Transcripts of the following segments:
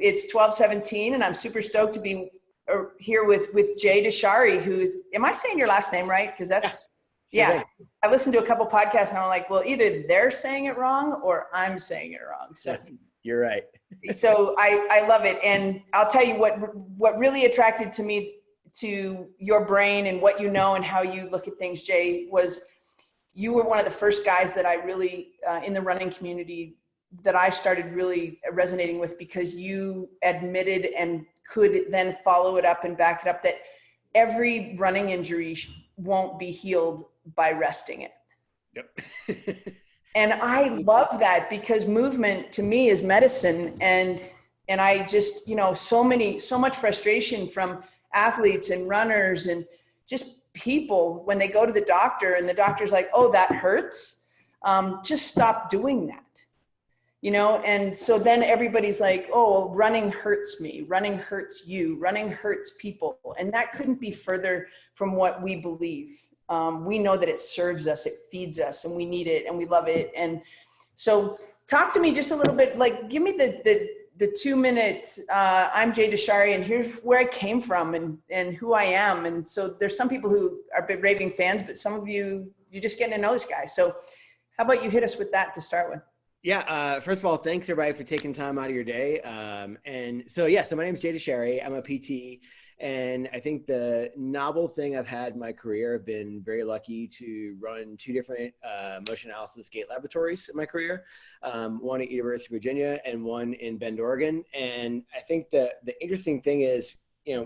It's 12:17 and I'm super stoked to be here with Jay Dicharry, who's, am I saying your last name right? Because that's, yeah. I listened to a couple podcasts and I'm like, well, either they're saying it wrong or I'm saying it wrong. So you're right. So I love it. And I'll tell you what really attracted to me to your brain and what you know and how you look at things, Jay, was you were one of the first guys that I really, in the running community, that I started really resonating with, because you admitted and could then follow it up and back it up that every running injury won't be healed by resting it. Yep. And I love that, because movement to me is medicine. And I just, so much frustration from athletes and runners and just people when they go to the doctor and the doctor's like, oh, that hurts. Just stop doing that. And so then everybody's like, oh, well, running hurts me, running hurts you, running hurts people. And that couldn't be further from what we believe. We know that it serves us, it feeds us, and we need it and we love it. And so talk to me just a little bit, like give me the 2 minutes. I'm Jay Dicharry and here's where I came from and who I am. And so there's some people who are big raving fans, but some of you're just getting to know this guy. So how about you hit us with that to start with? Yeah. First of all, thanks everybody for taking time out of your day. So my name is Jay Dicharry. I'm a PT. And I think the novel thing I've had in my career, I've been very lucky to run 2 different motion analysis gait laboratories in my career, one at University of Virginia and one in Bend, Oregon. And I think the interesting thing is,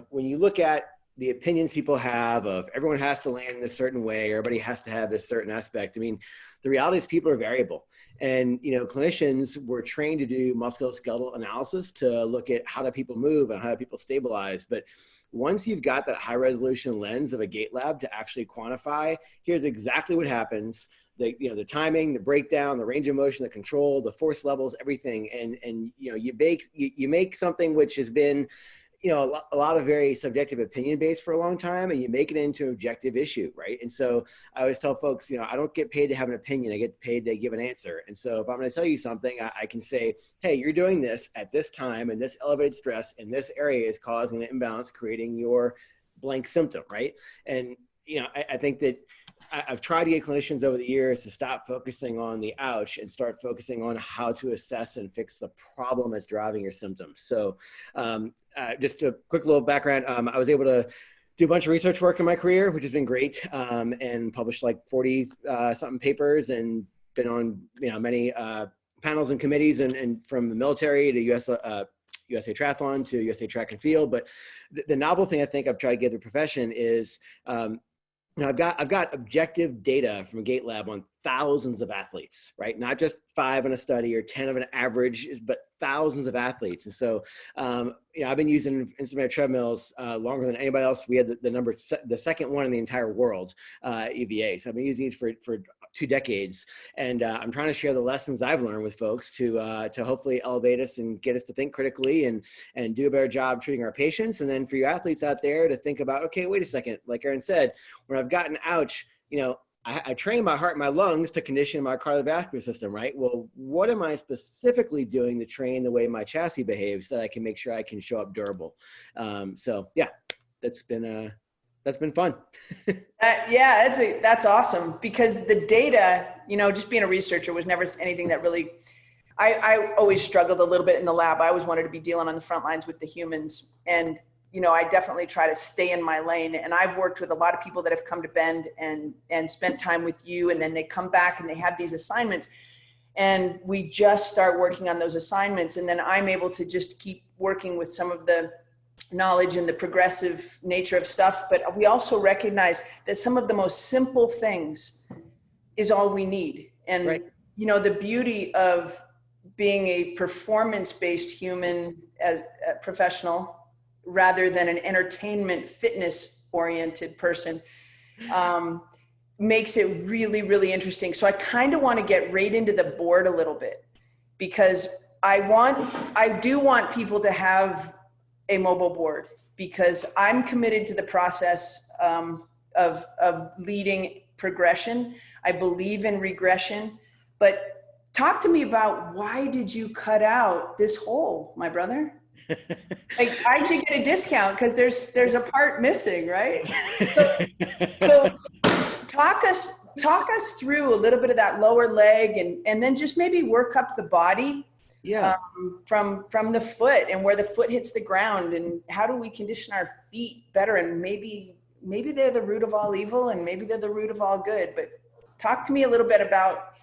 when you look at the opinions people have of everyone has to land in a certain way, everybody has to have this certain aspect. I mean, the reality is people are variable. And, clinicians were trained to do musculoskeletal analysis to look at how do people move and how do people stabilize. But once you've got that high resolution lens of a gait lab to actually quantify, here's exactly what happens. The timing, the breakdown, the range of motion, the control, the force levels, everything. And you make something which has been, a lot of very subjective opinion based for a long time, and you make it into an objective issue, right? And so I always tell folks, I don't get paid to have an opinion, I get paid to give an answer. And so if I'm going to tell you something, I can say, hey, you're doing this at this time, and this elevated stress in this area is causing an imbalance, creating your blank symptom, right? And, I think that I've tried to get clinicians over the years to stop focusing on the ouch and start focusing on how to assess and fix the problem that's driving your symptoms. So just a quick little background. I was able to do a bunch of research work in my career, which has been great, and published like 40 something papers and been on many panels and committees and from the military to USA Triathlon to USA Track and Field. But the novel thing I think I've tried to give the profession is I've got objective data from a gait lab on thousands of athletes, right? Not just 5 in a study or 10 of an average, but thousands of athletes. And so, I've been using instrumented treadmills longer than anybody else. We had the second one in the entire world, EVA. So I've been using these for 2 decades, and I'm trying to share the lessons I've learned with folks to hopefully elevate us and get us to think critically and do a better job treating our patients. And then for your athletes out there to think about, okay, wait a second, like Erin said, when I've gotten ouch, I train my heart and my lungs to condition my cardiovascular system, right? Well, what am I specifically doing to train the way my chassis behaves so that I can make sure I can show up durable? So yeah, that's been fun. That's awesome, because the data, just being a researcher was never anything that really, I always struggled a little bit in the lab. I always wanted to be dealing on the front lines with the humans. And, I definitely try to stay in my lane. And I've worked with a lot of people that have come to Bend and spent time with you. And then they come back and they have these assignments. And we just start working on those assignments. And then I'm able to just keep working with some of the knowledge and the progressive nature of stuff. But we also recognize that some of the most simple things is all we need. And, right. The beauty of being a performance-based human as a professional rather than an entertainment fitness-oriented person makes it really, really interesting. So I kind of want to get right into the board a little bit, because I do want people to have a Mobo Board, because I'm committed to the process of leading progression. I believe in regression, but talk to me about, why did you cut out this hole, my brother? Like I should get a discount because there's a part missing, right? So talk us through a little bit of that lower leg, and then just maybe work up the body Yeah. from the foot and where the foot hits the ground, and how do we condition our feet better, and maybe they're the root of all evil and maybe they're the root of all good. But talk to me a little bit about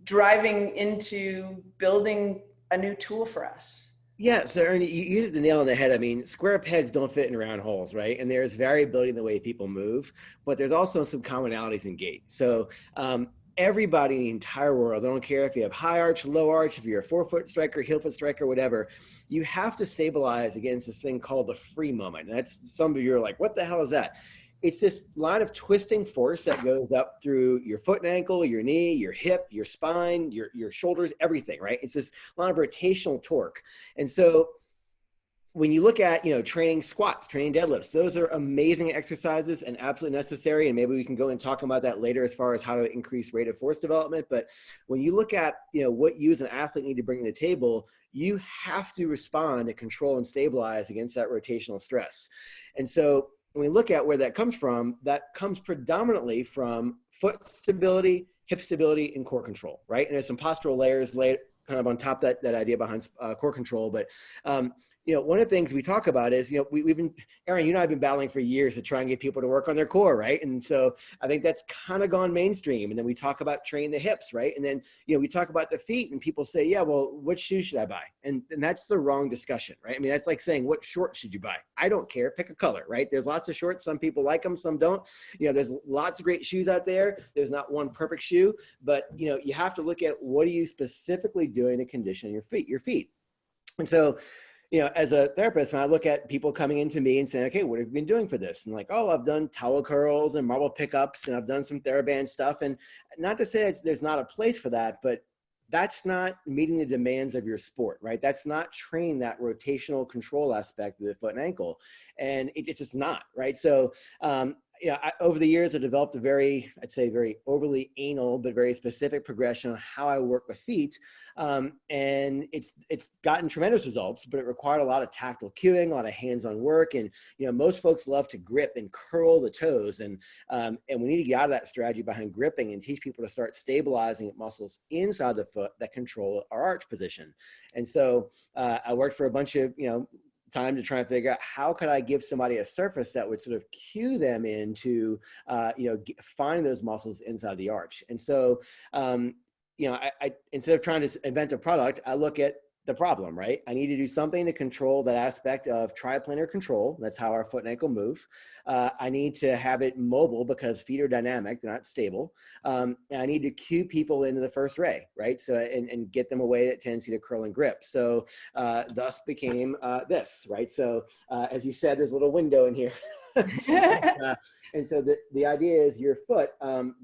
driving into building a new tool for us. Yeah, so Ernie, you hit the nail on the head. I mean, square pegs don't fit in round holes, right? And there's variability in the way people move, but there's also some commonalities in gait. So everybody in the entire world, I don't care if you have high arch, low arch, if you're a forefoot striker, heel foot striker, whatever, you have to stabilize against this thing called the free moment. And that's, some of you are like, what the hell is that? It's this line of twisting force that goes up through your foot and ankle, your knee, your hip, your spine, your shoulders, everything, right? It's this line of rotational torque. And so when you look at, training squats, training deadlifts, those are amazing exercises and absolutely necessary. And maybe we can go and talk about that later as far as how to increase rate of force development. But when you look at, what you as an athlete need to bring to the table, you have to respond and control and stabilize against that rotational stress. And so when we look at where that comes predominantly from foot stability, hip stability, and core control, right? And there's some postural layers laid kind of on top of that idea behind core control. But one of the things we talk about is, we've been, Erin, you and I have been battling for years to try and get people to work on their core, right? And so I think that's kind of gone mainstream. And then we talk about training the hips, right? And then, we talk about the feet, and people say, yeah, well, what shoes should I buy? And that's the wrong discussion, right? I mean, that's like saying, what shorts should you buy? I don't care, pick a color, right? There's lots of shorts. Some people like them, some don't. There's lots of great shoes out there. There's not one perfect shoe, but, you have to look at what are you specifically doing to condition your feet. And so, as a therapist, when I look at people coming into me and saying, okay, what have you been doing for this? And like, oh, I've done towel curls and marble pickups, and I've done some TheraBand stuff. And not to say there's not a place for that, but that's not meeting the demands of your sport, right? That's not training that rotational control aspect of the foot and ankle. And it's just not, right? So, over the years, I developed a very overly anal, but very specific progression on how I work with feet. And it's gotten tremendous results, but it required a lot of tactile cueing, a lot of hands-on work. And, most folks love to grip and curl the toes. And we need to get out of that strategy behind gripping and teach people to start stabilizing muscles inside the foot that control our arch position. And so I worked for a bunch of, time to try and figure out how could I give somebody a surface that would sort of cue them into, find those muscles inside the arch. And so, I instead of trying to invent a product, I look at the problem, right? I need to do something to control that aspect of triplanar control. That's how our foot and ankle move. I need to have it mobile because feet are dynamic, they're not stable. And I need to cue people into the first ray, right? So, and get them away that tendency to curl and grip. So thus became this, right? So as you said, there's a little window in here. And so the idea is your foot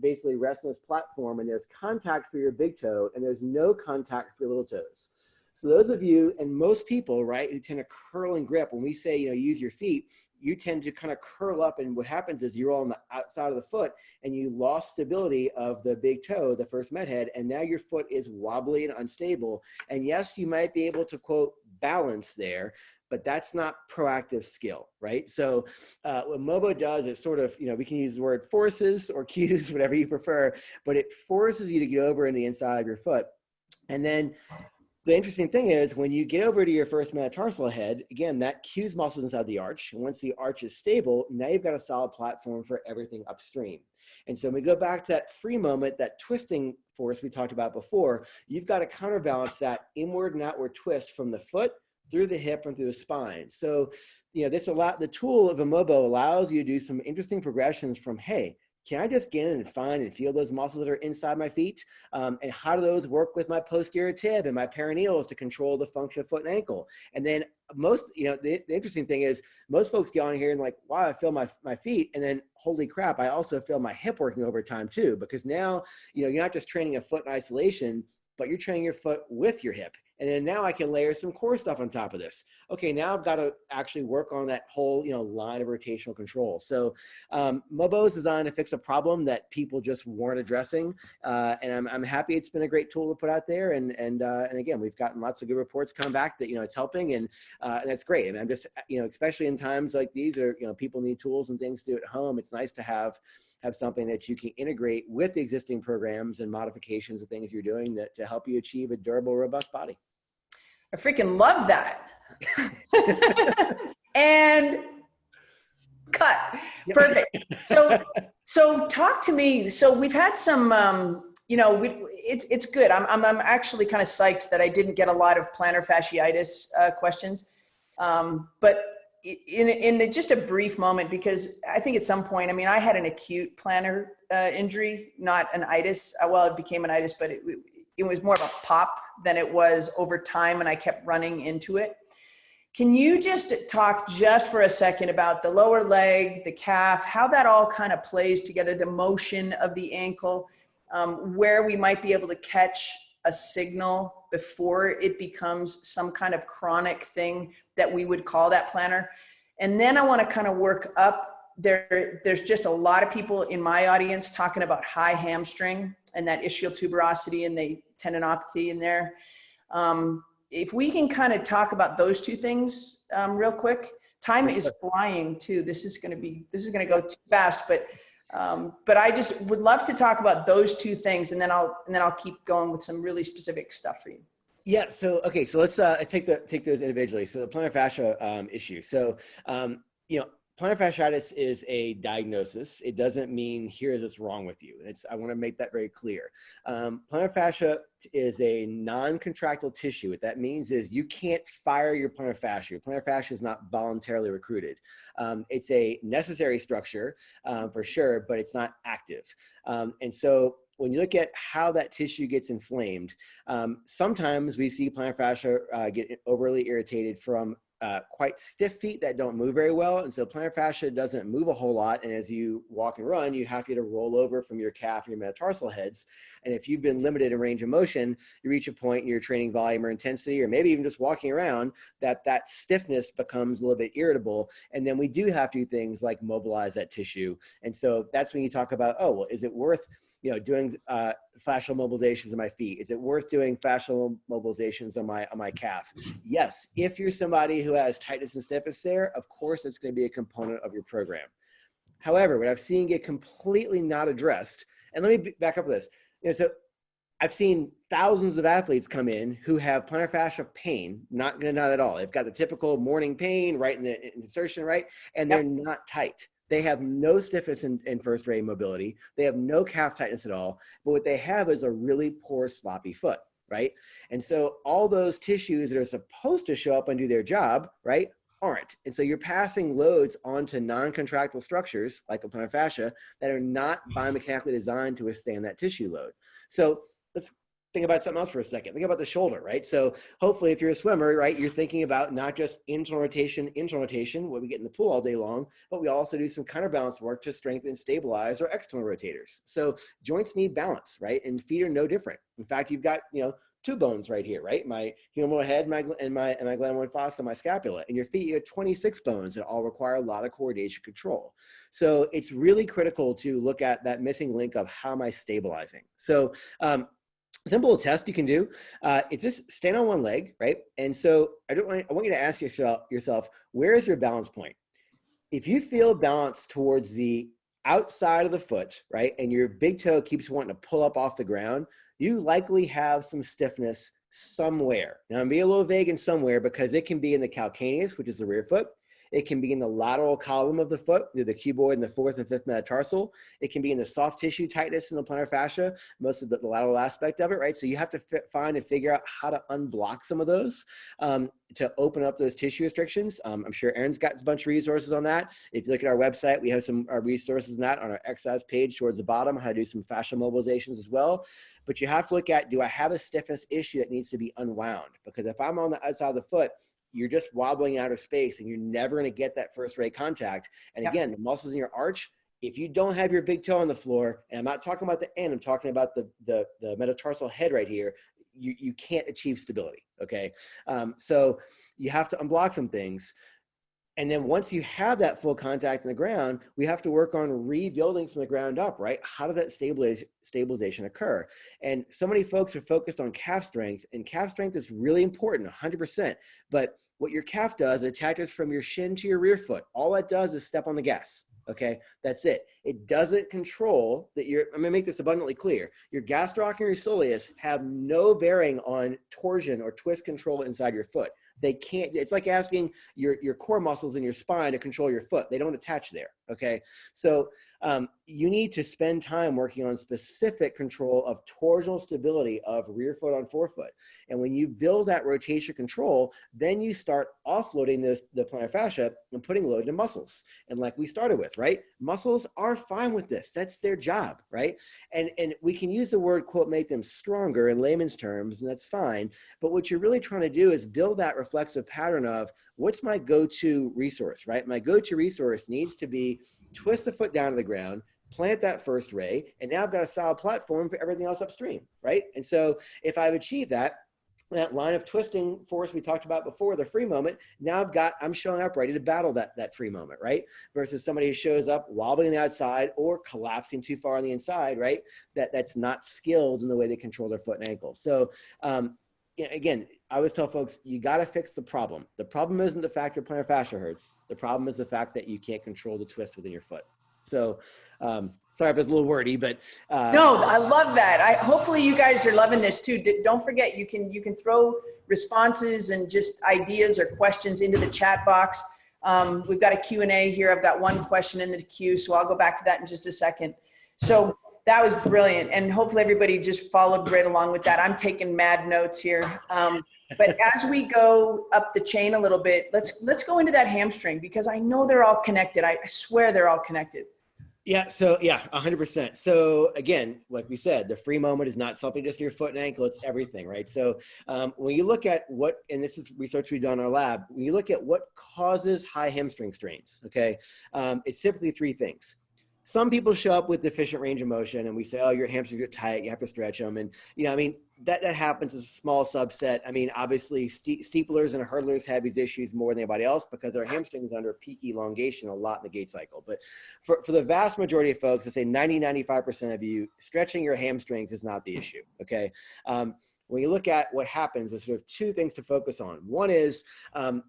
basically rests on this platform, and there's contact for your big toe, and there's no contact for your little toes. So those of you, and most people, right, who tend to curl and grip, when we say, use your feet, you tend to kind of curl up, and what happens is you're on the outside of the foot, and you lost stability of the big toe, the first med head, and now your foot is wobbly and unstable. And yes, you might be able to, quote, balance there, but that's not proactive skill, right? So what Mobo does is sort of, we can use the word forces or cues, whatever you prefer, but it forces you to get over in the inside of your foot. And then the interesting thing is when you get over to your first metatarsal head, again, that cues muscles inside the arch. And once the arch is stable, now you've got a solid platform for everything upstream. And so when we go back to that free moment, that twisting force we talked about before, you've got to counterbalance that inward and outward twist from the foot through the hip and through the spine. So, the tool of a Mobo allows you to do some interesting progressions from, hey, can I just get in and find and feel those muscles that are inside my feet? And how do those work with my posterior tib and my perineals to control the function of foot and ankle? And then the interesting thing is most folks get on here and like, wow, I feel my feet. And then holy crap, I also feel my hip working over time too, because now, you're not just training a foot in isolation, but you're training your foot with your hip. And then now I can layer some core stuff on top of this. Okay, now I've got to actually work on that whole, line of rotational control. So Mobo is designed to fix a problem that people just weren't addressing. And I'm happy it's been a great tool to put out there. And again, we've gotten lots of good reports come back that, it's helping, and that's great. And I'm just, especially in times like these, or, people need tools and things to do at home. It's nice to have something that you can integrate with the existing programs and modifications and things you're doing that to help you achieve a durable, robust body. I freaking love that. And cut. Perfect. So talk to me. So we've had some, it's good. I'm actually kind of psyched that I didn't get a lot of plantar fasciitis questions. But in just a brief moment, because I think at some point, I had an acute plantar injury, not an itis. Well, it became an itis, but it was more of a pop than it was over time, and I kept running into it. Can you just talk just for a second about the lower leg, the calf, how that all kind of plays together, the motion of the ankle, where we might be able to catch a signal before it becomes some kind of chronic thing that we would call that plantar? And then I want to kind of work up. There's just a lot of people in my audience talking about high hamstring and that ischial tuberosity and the tendinopathy in there. If we can kind of talk about those two things real quick. Time is flying too. This is going to go too fast, but I just would love to talk about those two things, and then I'll keep going with some really specific stuff for you. Yeah. So, okay. So let's take those individually. So the plantar fascia issue. So, plantar fasciitis is a diagnosis. It doesn't mean here's what's wrong with you. I want to make that very clear. Plantar fascia is a non-contractile tissue. What that means is you can't fire your plantar fascia. Your plantar fascia is not voluntarily recruited. It's a necessary structure for sure, but it's not active. And so when you look at how that tissue gets inflamed, sometimes we see plantar fascia get overly irritated from quite stiff feet that don't move very well. And so plantar fascia doesn't move a whole lot. And as you walk and run, you have to roll over from your calf and your metatarsal heads. And if you've been limited in range of motion, you reach a point in your training volume or intensity, or maybe even just walking around, that stiffness becomes a little bit irritable. And then we do have to do things like mobilize that tissue. And so that's when you talk about, oh, well, is it worth doing fascial mobilizations on my feet? Is it worth doing fascial mobilizations on my calf? Yes. If you're somebody who has tightness and stiffness there, of course, it's going to be a component of your program. However, what I've seen get completely not addressed, and let me back up with this. So I've seen thousands of athletes come in who have plantar fascia pain, not at all. They've got the typical morning pain right in the insertion, right? And they're not tight. They have no stiffness in first rate mobility. They have no calf tightness at all. But what they have is a really poor, sloppy foot, right? And so all those tissues that are supposed to show up and do their job, right, aren't. And so you're passing loads onto non-contractile structures like the plantar fascia that are not biomechanically designed to withstand that tissue load. So let's think about something else for a second. Think about the shoulder, right? So hopefully if you're a swimmer, right, you're thinking about not just internal rotation, what we get in the pool all day long, but we also do some counterbalance work to strengthen and stabilize our external rotators. So joints need balance, right? And feet are no different. In fact, you've got, two bones right here, right? My humeral head and my glenoid fossa, my scapula. And your feet, you have 26 bones that all require a lot of coordination control. So it's really critical to look at that missing link of how am I stabilizing? So, simple test you can do. It's just stand on one leg, right? And so I want you to ask yourself, where is your balance point? If you feel balance towards the outside of the foot, right, and your big toe keeps wanting to pull up off the ground, you likely have some stiffness somewhere. Now I'm being a little vague in somewhere because it can be in the calcaneus, which is the rear foot. It can be in the lateral column of the foot, the cuboid and the fourth and fifth metatarsal. It can be in the soft tissue tightness in the plantar fascia, most of the lateral aspect of it, right? So you have to find and figure out how to unblock some of those to open up those tissue restrictions. I'm sure Erin's got a bunch of resources on that. If you look at our website, we have some resources on that on our exercise page towards the bottom, how to do some fascial mobilizations as well. But you have to look at, do I have a stiffness issue that needs to be unwound? Because if I'm on the outside of the foot, you're just wobbling out of space and you're never going to get that first rate contact. And again, the muscles in your arch, if you don't have your big toe on the floor, and I'm not talking about the end, I'm talking about the metatarsal head right here, you can't achieve stability. Okay. So you have to unblock some things. And then once you have that full contact in the ground, we have to work on rebuilding from the ground up, right? How does that stabilization occur? And so many folks are focused on calf strength, and calf strength is really important, 100%. But what your calf does, it attaches from your shin to your rear foot. All it does is step on the gas. Okay, that's it. It doesn't control that I'm gonna make this abundantly clear. Your gastroc and your soleus have no bearing on torsion or twist control inside your foot. They can't, it's like asking your core muscles in your spine to control your foot. They don't attach there, okay? So you need to spend time working on specific control of torsional stability of rear foot on forefoot. And when you build that rotation control, then you start offloading the plantar fascia and putting load into muscles. And like we started with, right? Muscles are fine with this. That's their job, right? And we can use the word, quote, make them stronger in layman's terms, and that's fine. But what you're really trying to do is build that reflexive pattern of what's my go-to resource, right? My go-to resource needs to be twist the foot down to the ground, plant that first ray, and now I've got a solid platform for everything else upstream, right? And so if I've achieved that line of twisting force we talked about before, the free moment, now I'm showing up ready to battle that free moment, right? Versus somebody who shows up wobbling on the outside or collapsing too far on the inside, right? That's not skilled in the way they control their foot and ankle. So again, I always tell folks, you got to fix the problem. The problem isn't the fact your plantar fascia hurts. The problem is the fact that you can't control the twist within your foot. So sorry if it's a little wordy, but no, I love that. Hopefully you guys are loving this too. Don't forget, you can throw responses and just ideas or questions into the chat box. We've got a Q&A here. I've got one question in the queue, so I'll go back to that in just a second. So that was brilliant. And hopefully everybody just followed right along with that. I'm taking mad notes here. But as we go up the chain a little bit, let's go into that hamstring, because I know they're all connected. I swear they're all connected. Yeah. So yeah, 100%. So again, like we said, the free moment is not something just in your foot and ankle, it's everything, right? So when you look at and this is research we've done in our lab, when you look at what causes high hamstring strains, okay, it's typically three things. Some people show up with deficient range of motion and we say, oh, your hamstrings are tight, you have to stretch them. And, that happens as a small subset. I mean, obviously steeplers and hurdlers have these issues more than anybody else because their hamstrings under peak elongation a lot in the gait cycle. But for the vast majority of folks, I say 95% of you, stretching your hamstrings is not the issue, okay? When you look at what happens, there's sort of two things to focus on. One is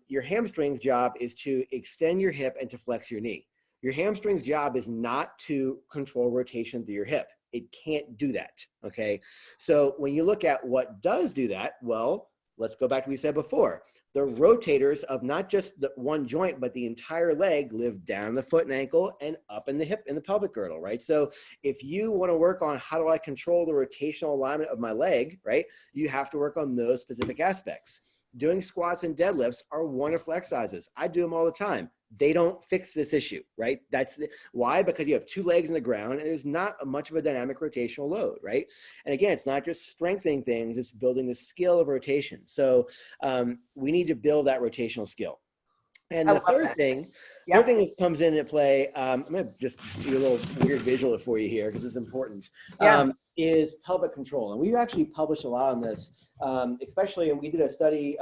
your hamstring's job is to extend your hip and to flex your knee. Your hamstring's job is not to control rotation through your hip. It can't do that, okay? So when you look at what does do that, well, let's go back to what we said before. The rotators of not just the one joint, but the entire leg live down the foot and ankle and up in the hip and the pelvic girdle, right? So if you want to work on how do I control the rotational alignment of my leg, right, you have to work on those specific aspects. Doing squats and deadlifts are wonderful exercises. I do them all the time. They don't fix this issue, right? Why? Because you have two legs in the ground and there's not much of a dynamic rotational load, right? And again, it's not just strengthening things, it's building the skill of rotation. So we need to build that rotational skill. And the third thing that comes into play, I'm going to just do a little weird visual for you here because it's important, is pelvic control. And we've actually published a lot on this, especially, and we did a study,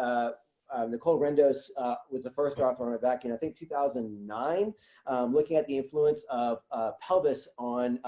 Nicole Rendos was the first author on it back in, I think, 2009, looking at the influence of pelvis on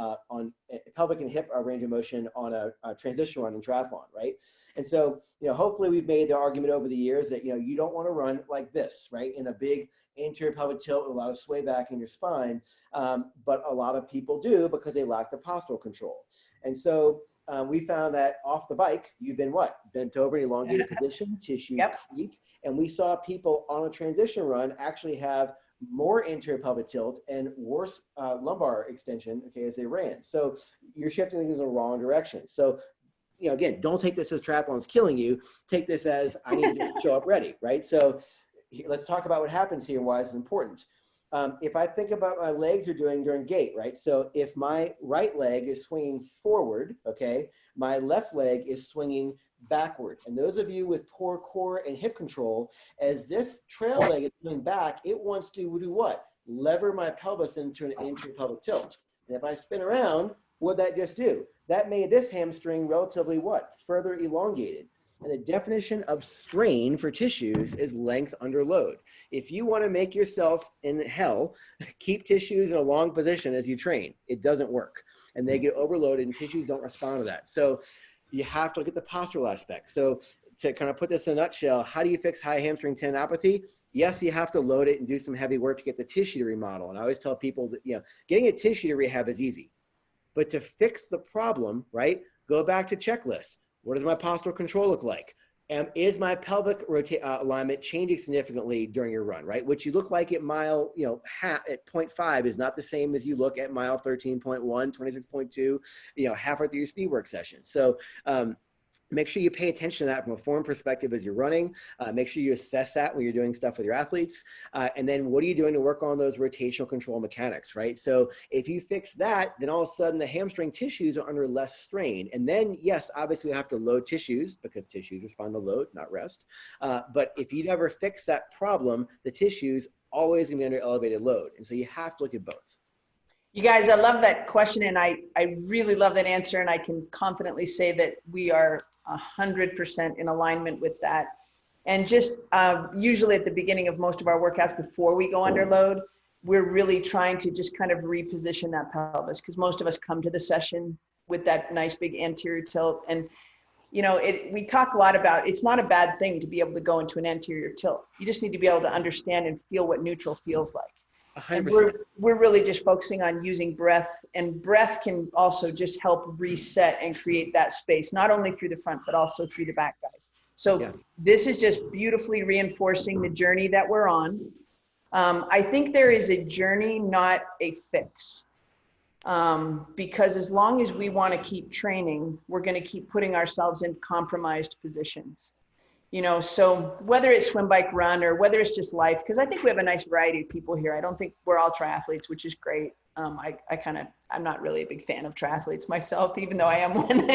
pelvic and hip range of motion on a transition run in triathlon, right? And so, hopefully we've made the argument over the years that, you don't want to run like this, right? In a big anterior pelvic tilt with a lot of sway back in your spine, but a lot of people do because they lack the postural control. And so we found that off the bike, you've been bent over in elongated position, tissues creep. And we saw people on a transition run actually have more anterior pelvic tilt and worse lumbar extension, okay, as they ran. So you're shifting things in the wrong direction. So, again, don't take this as triathlon's killing you. Take this as I need to show up ready, right? So let's talk about what happens here and why it's important. If I think about my legs are doing during gait, right? So if my right leg is swinging forward, okay, my left leg is swinging backward. And those of you with poor core and hip control, as this trail leg is going back, it wants to do what? Lever my pelvis into an anterior pelvic tilt. And if I spin around, what'd that just do? That made this hamstring relatively further elongated. And the definition of strain for tissues is length under load. If you want to make yourself in hell, keep tissues in a long position as you train. It doesn't work. And they get overloaded and tissues don't respond to that. So you have to look at the postural aspect. So to kind of put this in a nutshell, how do you fix high hamstring tendinopathy? Yes, you have to load it and do some heavy work to get the tissue to remodel. And I always tell people that, getting a tissue to rehab is easy. But to fix the problem, right, go back to checklists. What does my postural control look like? Is my pelvic alignment changing significantly during your run, right? What you look like at mile, at 0.5 is not the same as you look at mile 13.1, 26.2, halfway through your speed work session. So make sure you pay attention to that from a form perspective as you're running. Make sure you assess that when you're doing stuff with your athletes. And then what are you doing to work on those rotational control mechanics, right? So if you fix that, then all of a sudden the hamstring tissues are under less strain. And then, yes, obviously we have to load tissues because tissues respond to load, not rest. But if you never fix that problem, the tissues always gonna be under elevated load. And so you have to look at both. You guys, I love that question, and I really love that answer, and I can confidently say that we are 100% in alignment with that. And just usually at the beginning of most of our workouts before we go under load, we're really trying to just kind of reposition that pelvis, because most of us come to the session with that nice big anterior tilt. And we talk a lot about, it's not a bad thing to be able to go into an anterior tilt. You just need to be able to understand and feel what neutral feels like. 100%. And we're really just focusing on using breath, and breath can also just help reset and create that space, not only through the front, but also through the back, guys. So This is just beautifully reinforcing the journey that we're on. I think there is a journey, not a fix. Because as long as we want to keep training, we're going to keep putting ourselves in compromised positions. So whether it's swim, bike, run, or whether it's just life, because I think we have a nice variety of people here. I don't think we're all triathletes, which is great. I'm not really a big fan of triathletes myself, even though I am one.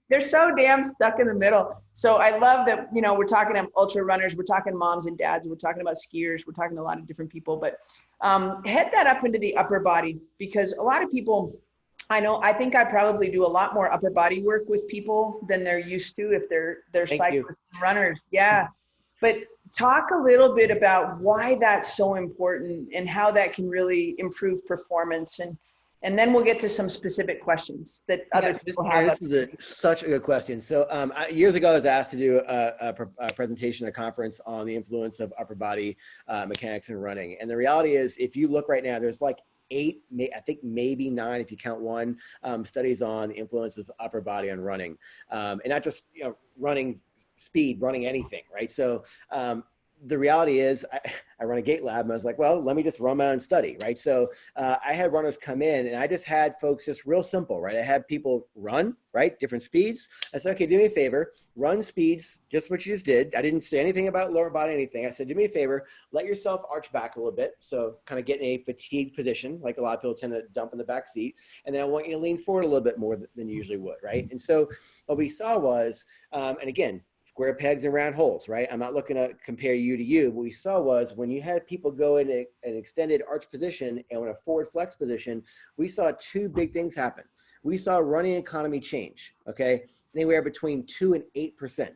They're so damn stuck in the middle. So I love that, we're talking to ultra runners, we're talking to moms and dads, we're talking about skiers, we're talking to a lot of different people, but head that up into the upper body, because a lot of people, I think I probably do a lot more upper body work with people than they're used to if they're cyclists and runners. Yeah. But talk a little bit about why that's so important and how that can really improve performance. And then we'll get to some specific questions that other people have. This is such a good question. So years ago, I was asked to do a presentation at a conference on the influence of upper body mechanics in running. And the reality is, if you look right now, there's like 8, I think maybe 9, if you count one, studies on the influence of upper body on running, and not just running speed, running anything, right? So the reality is, I run a gait lab, and I was like, well, let me just run my own study, right? So I had runners come in, and I just had folks just real simple, right? I had people run, right? Different speeds. I said, okay, do me a favor, run speeds, just what you just did. I didn't say anything about lower body, anything. I said, do me a favor, let yourself arch back a little bit. So kind of get in a fatigued position, like a lot of people tend to dump in the back seat. And then I want you to lean forward a little bit more than you usually would, right? And so what we saw was, and again, square pegs and round holes, right? I'm not looking to compare you to you. What we saw was when you had people go in an extended arch position and in a forward flex position, we saw 2 big things happen. We saw running economy change, okay? Anywhere between 2 and 8%,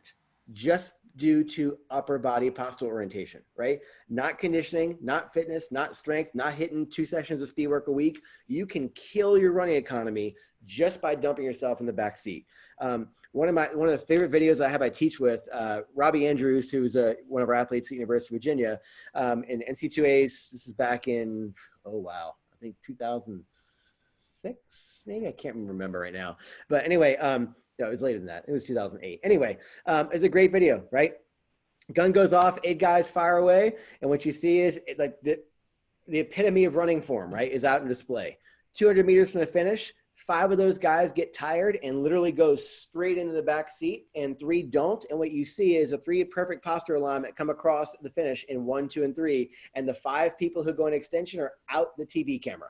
just due to upper body postural orientation, right? Not conditioning, not fitness, not strength, not hitting 2 sessions of speed work a week. You can kill your running economy just by dumping yourself in the back seat. One of the favorite videos I have I teach with, Robbie Andrews, who's one of our athletes at the University of Virginia, in NC2As. This is back in, I think 2006, maybe, I can't remember right now. But anyway, no, it was later than that. It was 2008. Anyway, it's a great video, right? Gun goes off, 8 guys fire away, and what you see is like the epitome of running form, right, is out in display. 200 meters from the finish, 5 of those guys get tired and literally go straight into the back seat, and 3 don't. And what you see is a 3 perfect posture alignment come across the finish in 1, 2, and 3, and the 5 people who go in extension are out the TV camera.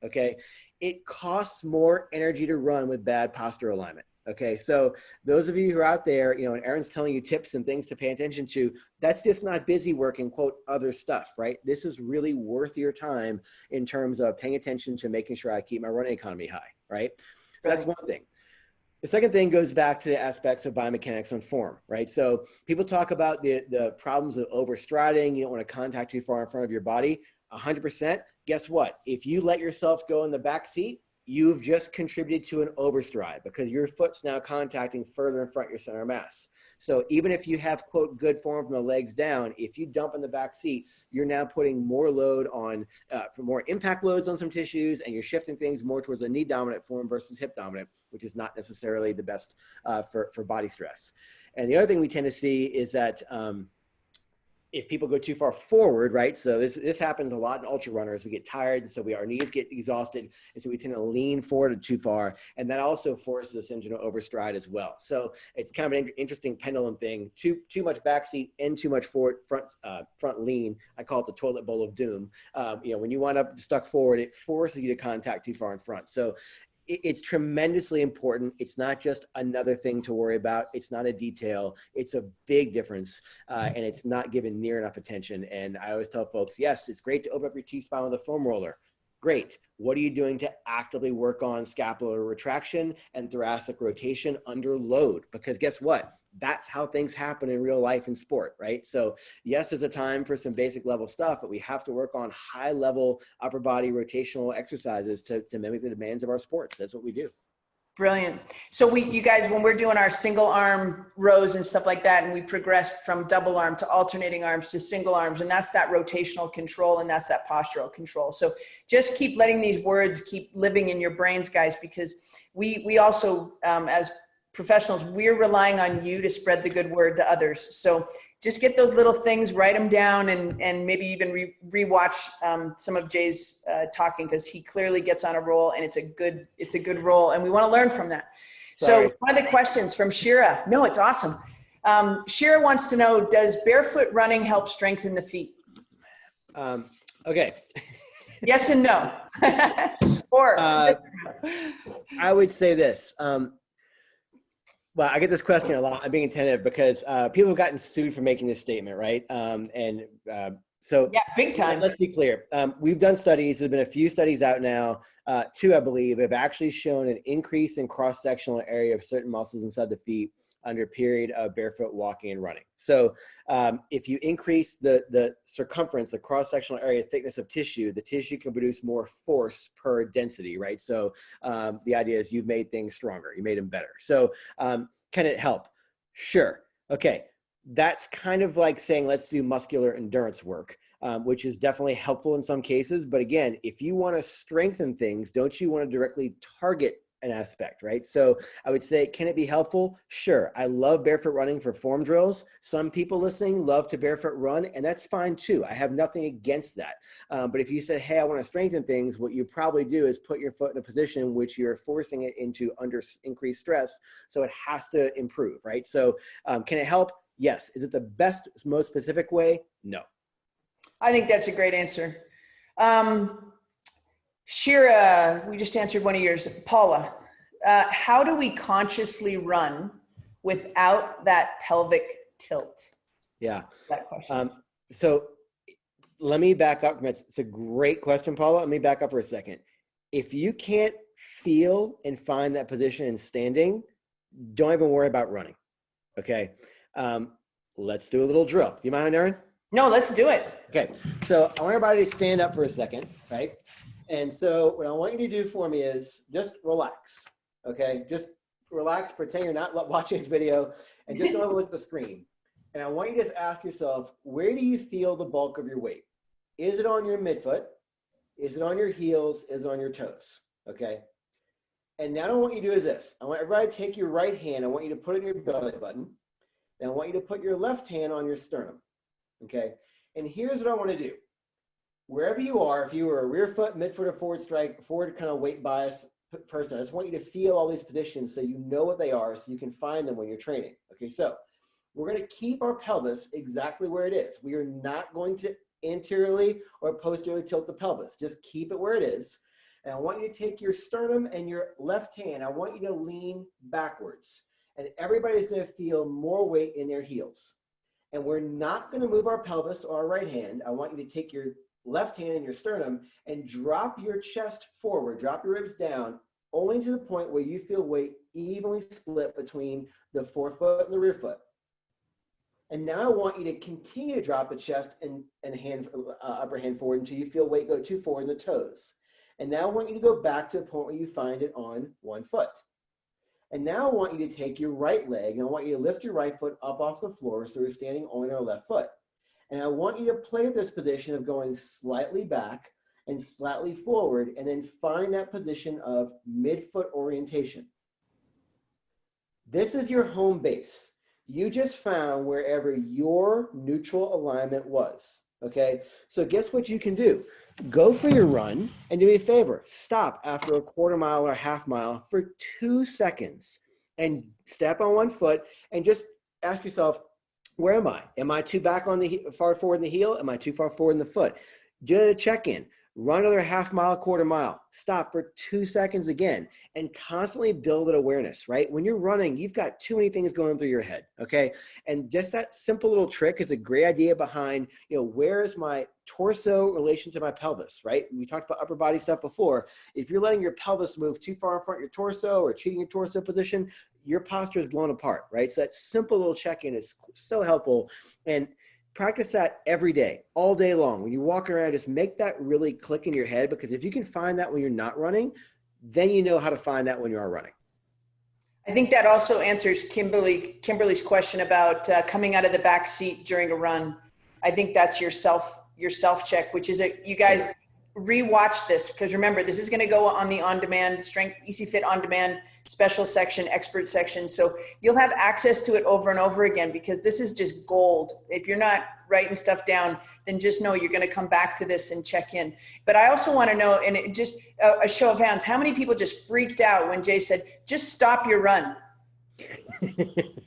Okay, it costs more energy to run with bad posture alignment. Okay, so those of you who are out there, and Erin's telling you tips and things to pay attention to, that's just not busy work and quote other stuff, right? This is really worth your time in terms of paying attention to making sure I keep my running economy high, right? So that's one thing. The second thing goes back to the aspects of biomechanics and form, right? So people talk about the problems of overstriding. You don't want to contact too far in front of your body. 100%. Guess what? If you let yourself go in the back seat, you've just contributed to an overstride because your foot's now contacting further in front of your center of mass. So even if you have, quote, good form from the legs down, if you dump in the back seat, you're now putting more load on, more impact loads on some tissues, and you're shifting things more towards a knee dominant form versus hip dominant, which is not necessarily the best for body stress. And the other thing we tend to see is that if people go too far forward, right? So this happens a lot in ultra runners. We get tired, and so our knees get exhausted, and so we tend to lean forward too far, and that also forces us into an overstride as well. So it's kind of an interesting pendulum thing. Too much backseat and too much front lean. I call it the toilet bowl of doom. When you wind up stuck forward, it forces you to contact too far in front. So it's tremendously important. It's not just another thing to worry about. It's not a detail. It's a big difference, and it's not given near enough attention. And I always tell folks, yes, it's great to open up your T-spine with a foam roller. Great. What are you doing to actively work on scapular retraction and thoracic rotation under load? Because guess what? That's how things happen in real life in sport, right? So yes, there's a time for some basic level stuff, but we have to work on high level upper body rotational exercises to mimic the demands of our sports. That's what we do. Brilliant. So you guys, when we're doing our single arm rows and stuff like that, and we progress from double arm to alternating arms to single arms, and that's that rotational control, and that's that postural control. So just keep letting these words keep living in your brains, guys, because we also, as professionals, we're relying on you to spread the good word to others. So just get those little things, write them down, and maybe even rewatch some of Jay's talking, because he clearly gets on a roll, and it's a good roll, and we want to learn from that. Sorry. So one of the questions from Shira, no, it's awesome. Shira wants to know, does barefoot running help strengthen the feet? Okay. Yes and no. Or I would say this. Well, I get this question a lot. I'm being attentive because people have gotten sued for making this statement, right? So yeah, big time. Let's be clear. We've done studies. There's been a few studies out now, 2, I believe, have actually shown an increase in cross-sectional area of certain muscles inside the feet under a period of barefoot walking and running. So if you increase the circumference, the cross-sectional area thickness of tissue, the tissue can produce more force per density, right? So the idea is you've made things stronger, you made them better. So can it help? Sure. Okay. That's kind of like saying, let's do muscular endurance work, which is definitely helpful in some cases. But again, if you want to strengthen things, don't you want to directly target an aspect, right? So I would say, can it be helpful? Sure. I love barefoot running for form drills. Some people listening love to barefoot run, and that's fine too. I have nothing against that. But if you said, hey, I want to strengthen things, what you probably do is put your foot in a position in which you're forcing it into under increased stress. So it has to improve, right? So can it help? Yes. Is it the best, most specific way? No. I think that's a great answer. Shira, we just answered one of yours. Paula, how do we consciously run without that pelvic tilt? Yeah. That question. So let me back up. It's a great question, Paula. Let me back up for a second. If you can't feel and find that position in standing, don't even worry about running. Okay. Let's do a little drill. Do you mind, Erin? No, let's do it. Okay. So I want everybody to stand up for a second, right? And so what I want you to do for me is just relax, okay? Just relax, pretend you're not watching this video, and just don't look at the screen. And I want you to just ask yourself, where do you feel the bulk of your weight? Is it on your midfoot? Is it on your heels? Is it on your toes? Okay? And now what I want you to do is this. I want everybody to take your right hand. I want you to put it in your belly button. And I want you to put your left hand on your sternum, okay? And here's what I want to do. Wherever you are, if you were a rear foot, midfoot, or forward strike, forward kind of weight bias person, I just want you to feel all these positions so you know what they are, so you can find them when you're training. Okay, so we're going to keep our pelvis exactly where it is. We are not going to anteriorly or posteriorly tilt the pelvis. Just keep it where it is. And I want you to take your sternum and your left hand. I want you to lean backwards. And everybody's going to feel more weight in their heels. And we're not going to move our pelvis or our right hand. I want you to take your left hand and your sternum and drop your chest forward, drop your ribs down only to the point where you feel weight evenly split between the forefoot and the rear foot. And now I want you to continue to drop the chest and hand, upper hand forward until you feel weight go too forward in the toes. And now I want you to go back to a point where you find it on one foot. And now I want you to take your right leg and I want you to lift your right foot up off the floor so you're standing on your left foot. And I want you to play this position of going slightly back and slightly forward and then find that position of midfoot orientation. This is your home base. You just found wherever your neutral alignment was, okay? So guess what you can do? Go for your run and do me a favor. Stop after a quarter mile or half mile for 2 seconds and step on one foot and just ask yourself, where am I? Am I too back on the far forward in the heel? Am I too far forward in the foot? Do a check-in. Run another half mile, quarter mile. Stop for 2 seconds again and constantly build that awareness, right? When you're running, you've got too many things going through your head, okay? And just that simple little trick is a great idea behind, where is my torso in relation to my pelvis, right? We talked about upper body stuff before. If you're letting your pelvis move too far in front of your torso or cheating your torso position, your posture is blown apart, right? So that simple little check-in is so helpful. And practice that every day, all day long. When you walk around, just make that really click in your head, because if you can find that when you're not running, then you know how to find that when you are running. I think that also answers Kimberly's question about coming out of the back seat during a run. I think that's your self check, which is you guys rewatch this, because remember, this is going to go on the on-demand strength ECFIT on-demand special section, expert section. So you'll have access to it over and over again, because this is just gold. If you're not writing stuff down, then just know you're going to come back to this and check in. But I also want to know, and it just a show of hands, how many people just freaked out when Jay said, just stop your run?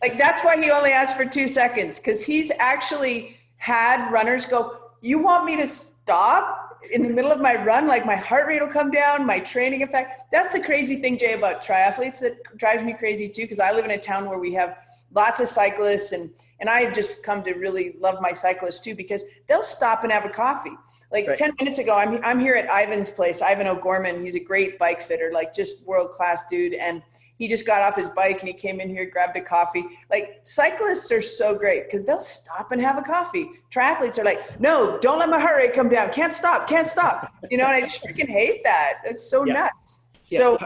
Like, that's why he only asked for 2 seconds, because he's actually had runners go, you want me to stop in the middle of my run? Like, my heart rate will come down, my training effect. That's the crazy thing, Jay, about triathletes that drives me crazy too, because I live in a town where we have lots of cyclists, and I've just come to really love my cyclists too, because they'll stop and have a coffee. Like, right. 10 minutes ago, I'm here at Ivan's place, Ivan O'Gorman. He's a great bike fitter, like just world-class dude. And he just got off his bike and he came in here, grabbed a coffee. Like, cyclists are so great because they'll stop and have a coffee. Triathletes are like, no, don't let my heart rate come down. Can't stop. And I just freaking hate that. It's so nuts. Yeah, so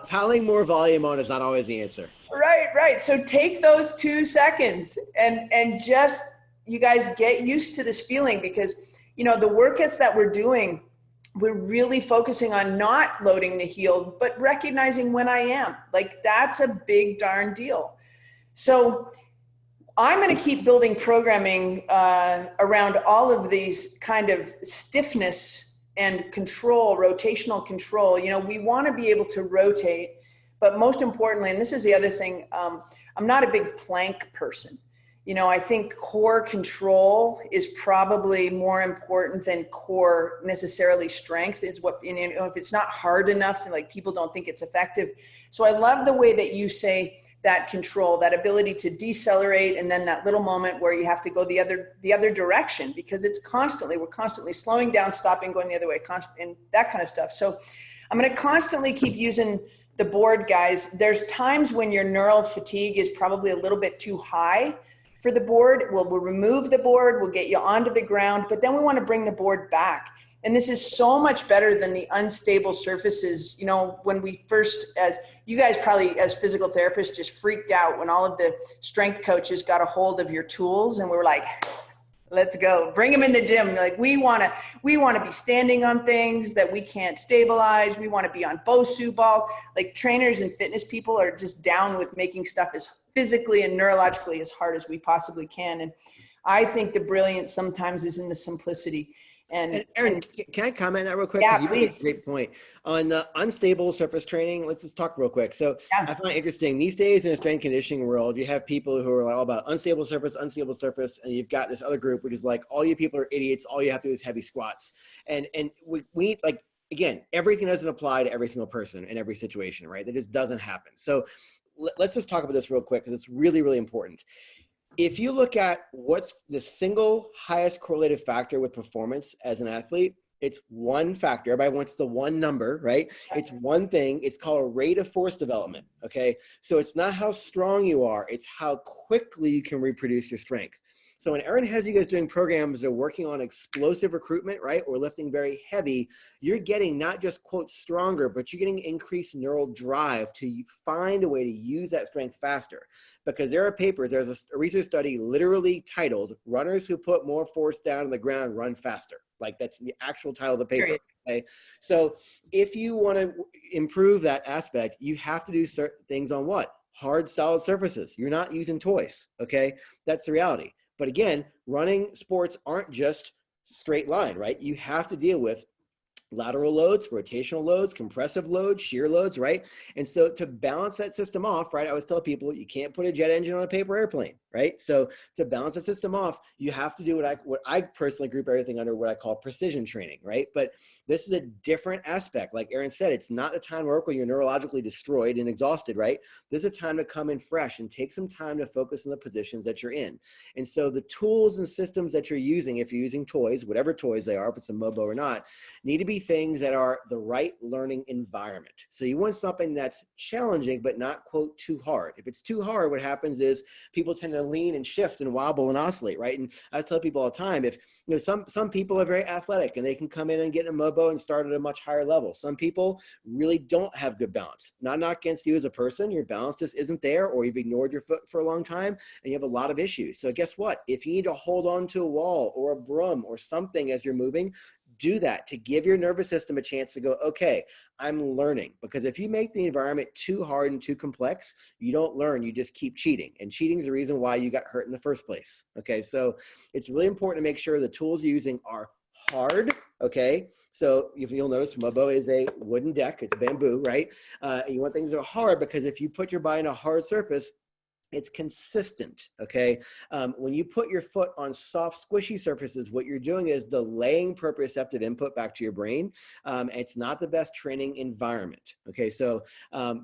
piling more volume on is not always the answer. Right. So take those 2 seconds and just, you guys get used to this feeling, because, the workouts that we're doing, we're really focusing on not loading the heel, but recognizing when I am. Like, that's a big darn deal. So I'm going to keep building programming around all of these kind of stiffness and control, rotational control. We want to be able to rotate, but most importantly, and this is the other thing, I'm not a big plank person. I think core control is probably more important than core necessarily strength. Is what, if it's not hard enough, like, people don't think it's effective. So I love the way that you say that control, that ability to decelerate, and then that little moment where you have to go the other direction, because we're constantly slowing down, stopping, going the other way, and that kind of stuff. So I'm going to constantly keep using the board, guys. There's times when your neural fatigue is probably a little bit too high for the board. We'll remove the board, we'll get you onto the ground, but then we want to bring the board back. And this is so much better than the unstable surfaces. When we first, as you guys probably as physical therapists, just freaked out when all of the strength coaches got a hold of your tools, and we were like, let's go, bring them in the gym. Like, we want to be standing on things that we can't stabilize. We want to be on BOSU balls. Like, trainers and fitness people are just down with making stuff as physically and neurologically as hard as we possibly can. And I think the brilliance sometimes is in the simplicity. And Erin, can I comment on that real quick? Yeah, you please. Made a great point. On the unstable surface training, let's just talk real quick. So Yeah. I find it interesting, these days in the strength conditioning world, you have people who are all about unstable surface, and you've got this other group, which is like, all you people are idiots. All you have to do is heavy squats. And we need, like, again, everything doesn't apply to every single person in every situation, right? That just doesn't happen. So let's just talk about this real quick, because it's really, really important. If you look at what's the single highest correlative factor with performance as an athlete, It's one factor. Everybody wants the one number, right? It's one thing. It's called rate of force development, okay? So it's not how strong you are. It's how quickly you can reproduce your strength. So when Erin has you guys doing programs that are working on explosive recruitment, right, or lifting very heavy, you're getting not just, quote, stronger, but you're getting increased neural drive to find a way to use that strength faster. Because there are papers, there's a research study literally titled, "Runners who put more force down on the ground run faster." Like, that's the actual title of the paper. Okay? So if you want to improve that aspect, you have to do certain things on what? Hard, solid surfaces. You're not using toys, okay? That's the reality. But again, running sports aren't just straight line, right? You have to deal with lateral loads, rotational loads, compressive loads, shear loads, right? And so to balance that system off, right, I always tell people you can't put a jet engine on a paper airplane, right? So to balance the system off, you have to do what I personally group everything under what I call precision training, right? But this is a different aspect. Like Erin said, it's not the time to work when you're neurologically destroyed and exhausted, right? This is a time to come in fresh and take some time to focus on the positions that you're in. And so the tools and systems that you're using, if you're using toys, whatever toys they are, if it's a Mobo or not, need to be things that are the right learning environment. So you want something that's challenging, but not, quote, too hard. If it's too hard, what happens is people tend to lean and shift and wobble and oscillate, right? And I tell people all the time, if, you know, some people are very athletic and they can come in and get in a Mobo and start at a much higher level. Some people really don't have good balance. Not against you as a person, your balance just isn't there, or you've ignored your foot for a long time and you have a lot of issues. So guess what? If you need to hold on to a wall or a broom or something as you're moving, do that to give your nervous system a chance to go, okay, I'm learning. Because if you make the environment too hard and too complex, you don't learn, you just keep cheating. And cheating is the reason why you got hurt in the first place. Okay, so it's really important to make sure the tools you're using are hard, okay? So if you'll notice, Mobo is a wooden deck, it's bamboo, right? And you want things that are hard because if you put your body on a hard surface, it's consistent, okay? When you put your foot on soft, squishy surfaces, what you're doing is delaying proprioceptive input back to your brain. It's not the best training environment, okay? So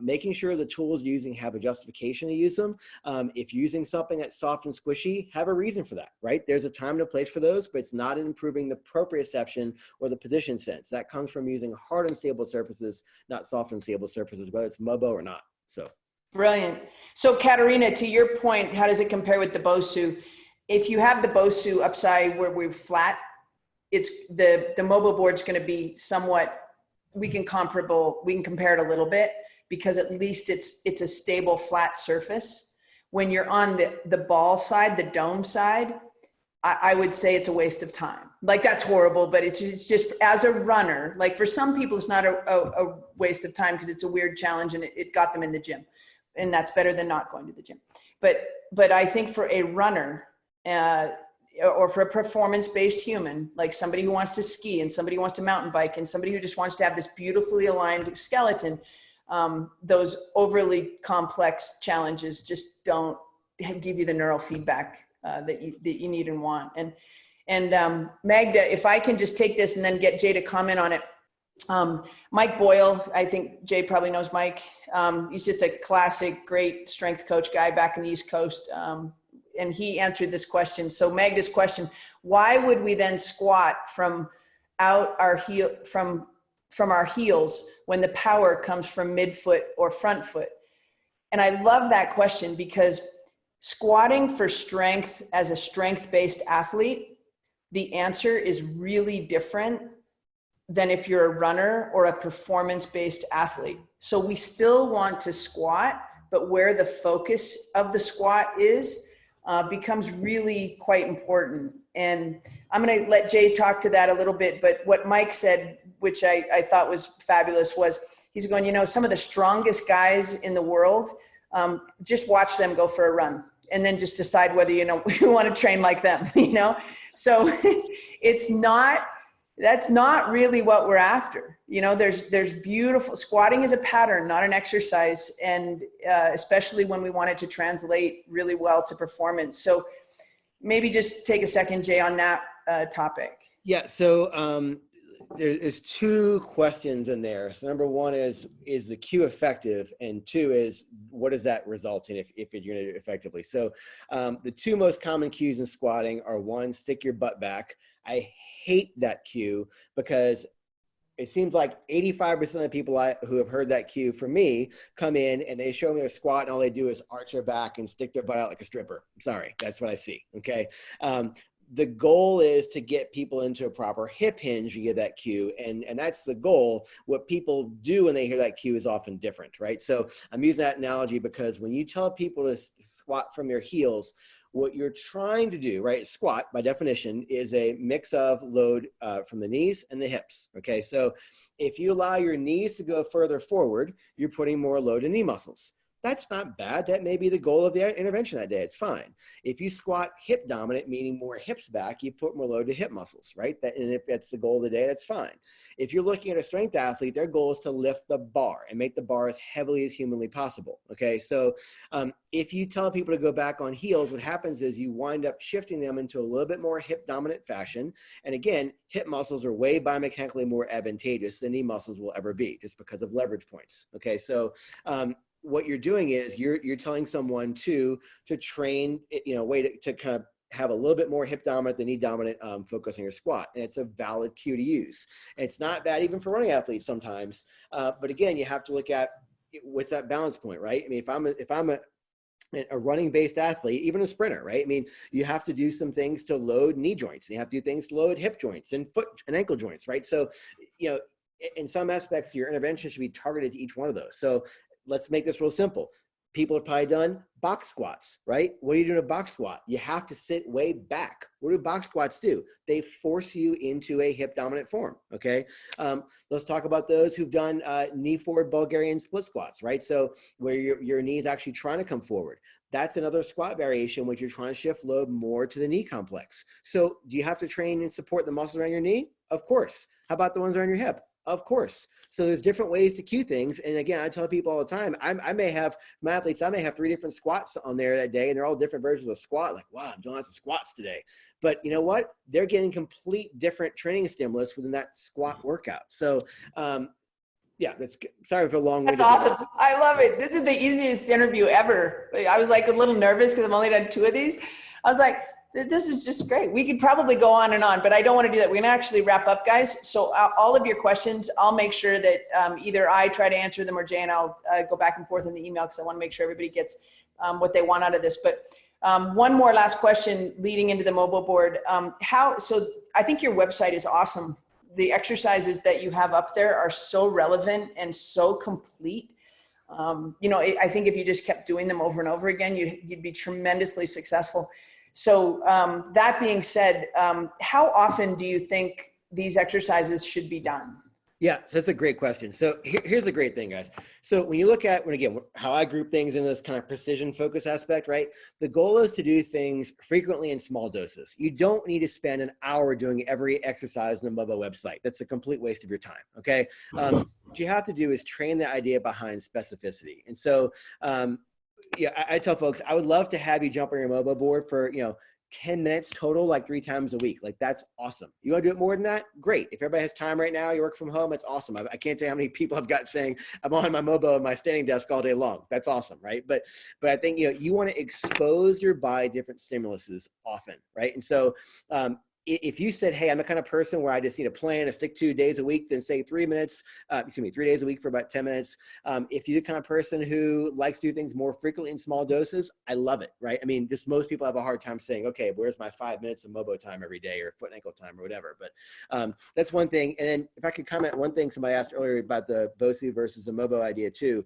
making sure the tools you're using have a justification to use them. If you're using something that's soft and squishy, have a reason for that, right? There's a time and a place for those, but it's not improving the proprioception or the position sense. That comes from using hard and stable surfaces, not soft and stable surfaces, whether it's Mobo or not, so. Brilliant. So Katerina, to your point, how does it compare with the Bosu? If you have the Bosu upside where we're flat, it's the Mobo board's going to be somewhat, we can compare it a little bit because at least it's a stable flat surface. When you're on the ball side, the dome side, I would say it's a waste of time. Like, that's horrible, but it's just as a runner, like for some people, it's not a waste of time because it's a weird challenge and it got them in the gym. And that's better than not going to the gym. But I think for a runner or for a performance-based human, like somebody who wants to ski and somebody who wants to mountain bike and somebody who just wants to have this beautifully aligned skeleton, those overly complex challenges just don't give you the neural feedback that you need and want. And Magda, if I can just take this and then get Jay to comment on it. Mike Boyle, I think Jay probably knows Mike. He's just a classic, great strength coach guy back in the East Coast. And he answered this question. So Magda's question, why would we then squat from our heels when the power comes from midfoot or front foot? And I love that question because squatting for strength as a strength-based athlete, the answer is really different than if you're a runner or a performance-based athlete. So we still want to squat, but where the focus of the squat is becomes really quite important. And I'm gonna let Jay talk to that a little bit, but what Mike said, which I thought was fabulous, was he's going, you know, some of the strongest guys in the world, just watch them go for a run and then just decide whether, you know, you want to train like them, you know? So that's not really what we're after. You know, there's beautiful, squatting is a pattern, not an exercise. And especially when we want it to translate really well to performance. So maybe just take a second, Jay, on that topic. Yeah. So there's two questions in there. So number one is the cue effective? And two is, what does that result in if you're doing it effectively? So the two most common cues in squatting are, one, stick your butt back. I hate that cue because it seems like 85% of the people who have heard that cue from me come in and they show me their squat and all they do is arch their back and stick their butt out like a stripper. I'm sorry, that's what I see, okay? The goal is to get people into a proper hip hinge. You get that cue, and that's the goal. What people do when they hear that cue is often different, right? So I'm using that analogy because when you tell people to squat from your heels, what you're trying to do, right? Squat, by definition, is a mix of load from the knees and the hips, okay? So if you allow your knees to go further forward, you're putting more load in knee muscles. That's not bad. That may be the goal of the intervention that day. It's fine. If you squat hip dominant, meaning more hips back, you put more load to hip muscles, right? And if that's the goal of the day, that's fine. If you're looking at a strength athlete, their goal is to lift the bar and make the bar as heavily as humanly possible, okay? So if you tell people to go back on heels, what happens is you wind up shifting them into a little bit more hip dominant fashion. And again, hip muscles are way biomechanically more advantageous than knee muscles will ever be, just because of leverage points, okay? So what you're doing is you're telling someone to train, way to kind of have a little bit more hip dominant than knee dominant focus on your squat. And it's a valid cue to use. And it's not bad even for running athletes sometimes. But again, you have to look at what's that balance point, right? I mean, if I'm a running based athlete, even a sprinter, right? I mean, you have to do some things to load knee joints, and you have to do things to load hip joints and foot and ankle joints, right? So, in some aspects, your intervention should be targeted to each one of those. So let's make this real simple. People have probably done box squats, right? What are you doing a box squat? You have to sit way back. What do box squats do? They force you into a hip dominant form, okay? Let's talk about those who've done knee forward Bulgarian split squats, right? So where your knee is actually trying to come forward. That's another squat variation which you're trying to shift load more to the knee complex. So do you have to train and support the muscles around your knee? Of course. How about the ones around your hip? Of course. So there's different ways to cue things. And again, I tell people all the time, I may have 3 different squats on there that day, and they're all different versions of squat. Like, wow, I'm doing lots of squats today. But you know what? They're getting complete different training stimulus within that squat workout. So yeah, that's good. Sorry for a long way. That's awesome. I love it. This is the easiest interview ever. I was like a little nervous because I've only done 2 of these. I was like, this is just great. We could probably go on and on, but I don't want to do that. We're going to actually wrap up, guys. So all of your questions, I'll make sure that either I try to answer them or Jay and I'll go back and forth in the email because I want to make sure everybody gets what they want out of this. But one more last question leading into the Mobo Board. So I think your website is awesome. The exercises that you have up there are so relevant and so complete. I think if you just kept doing them over and over again, you'd be tremendously successful. So that being said, how often do you think these exercises should be done? Yeah, so that's a great question. So here's the great thing, guys. So when you look at, how I group things in this kind of precision focus aspect, right? The goal is to do things frequently in small doses. You don't need to spend an hour doing every exercise on the Mobo website. That's a complete waste of your time, okay? What you have to do is train the idea behind specificity. And so, I tell folks, I would love to have you jump on your Mobo board for, 10 minutes total, like 3 times a week. Like, that's awesome. You want to do it more than that? Great. If everybody has time right now, you work from home, it's awesome. I can't tell you how many people I've got saying I'm on my Mobo and my standing desk all day long. That's awesome, right? But I think, you want to expose your body to different stimuluses often, right? And so, if you said, hey, I'm the kind of person where I just need a plan to stick to days a week, then say 3 days a week for about 10 minutes. If you're the kind of person who likes to do things more frequently in small doses, I love it, right? I mean, just most people have a hard time saying, okay, where's my 5 minutes of Mobo time every day or foot and ankle time or whatever. But that's one thing. And then if I could comment one thing somebody asked earlier about the BOSU versus the Mobo idea too.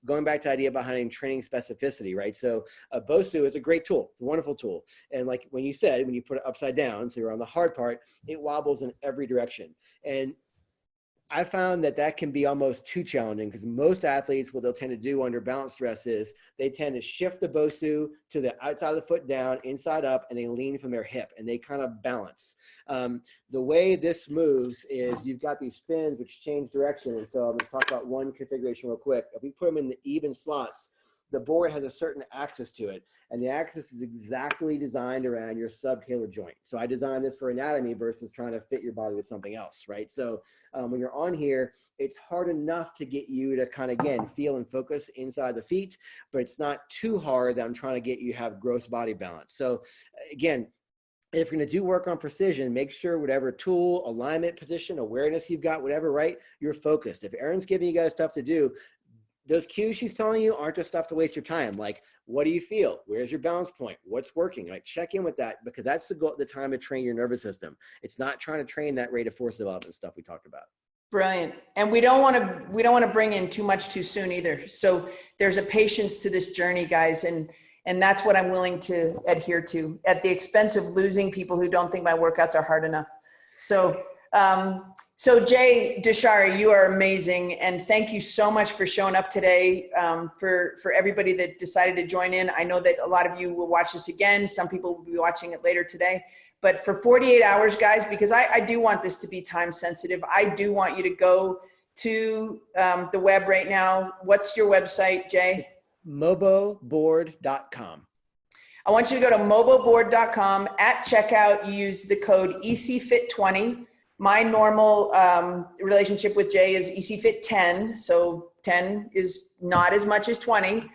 Going back to the idea behind training specificity, right? So BOSU is a great tool, it's a wonderful tool. And like when you said, when you put it upside down, so you're on the hard part, it wobbles in every direction. And I found that can be almost too challenging because most athletes, what they'll tend to do under balance stress is they tend to shift the BOSU to the outside of the foot down, inside up, and they lean from their hip and they kind of balance. The way this moves is you've got these fins which change direction. And so I'm going to talk about one configuration real quick. If we put them in the even slots, the board has a certain axis to it, and the axis is exactly designed around your subtalar joint. So I designed this for anatomy versus trying to fit your body with something else, right? So when you're on here, it's hard enough to get you to kind of, again, feel and focus inside the feet, but it's not too hard that I'm trying to get you to have gross body balance. So again, if you're going to do work on precision, make sure whatever tool, alignment, position, awareness you've got, whatever, right, you're focused. If Erin's giving you guys stuff to do, those cues she's telling you aren't just stuff to waste your time. Like, what do you feel? Where's your balance point? What's working? Like, check in with that, because that's the time to train your nervous system. It's not trying to train that rate of force development stuff we talked about. Brilliant. And we don't want to bring in too much too soon either. So there's a patience to this journey, guys. And that's what I'm willing to adhere to, at the expense of losing people who don't think my workouts are hard enough. So, so Jay Dicharry, you are amazing. And thank you so much for showing up today. For everybody that decided to join in. I know that a lot of you will watch this again. Some people will be watching it later today. But for 48 hours, guys, because I do want this to be time sensitive, I do want you to go to the web right now. What's your website, Jay? MoboBoard.com. I want you to go to MoboBoard.com. At checkout, you use the code ECFIT20. My normal relationship with Jay is ECFIT 10. So 10 is not as much as 20.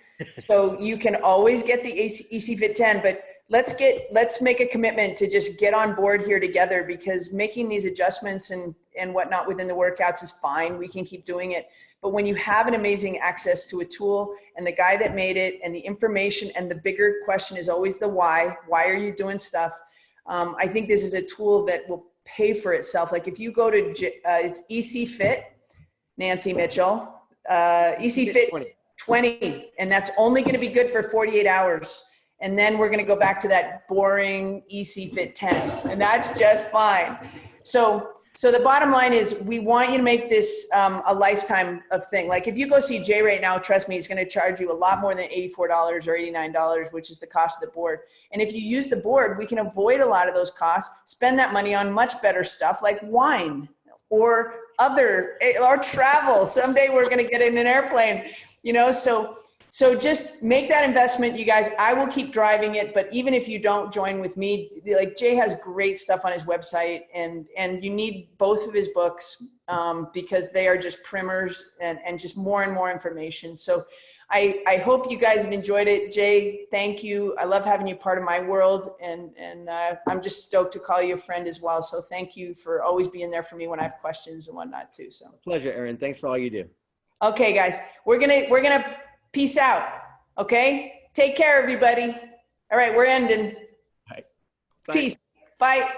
So you can always get the ECFIT 10, but let's make a commitment to just get on board here together, because making these adjustments and whatnot within the workouts is fine. We can keep doing it. But when you have an amazing access to a tool, and the guy that made it, and the information, and the bigger question is always the why are you doing stuff? I think this is a tool that will pay for itself. Like if you go to, it's ECFIT, Nancy Mitchell, ECFIT 20, and that's only going to be good for 48 hours. And then we're going to go back to that boring ECFIT 10, and that's just fine. So the bottom line is, we want you to make this a lifetime of thing. Like if you go see Jay right now, trust me, he's going to charge you a lot more than $84 or $89, which is the cost of the board. And if you use the board, we can avoid a lot of those costs, spend that money on much better stuff like wine or travel. Someday we're going to get in an airplane, So just make that investment, you guys. I will keep driving it, but even if you don't join with me, like Jay has great stuff on his website, and you need both of his books because they are just primers and just more and more information. So I hope you guys have enjoyed it. Jay, thank you. I love having you part of my world, and I'm just stoked to call you a friend as well. So thank you for always being there for me when I have questions and whatnot too. So Pleasure, Erin. Thanks for all you do. Okay, guys, we're gonna peace out. Okay. Take care, everybody. All right. We're ending. Bye. Peace. Bye.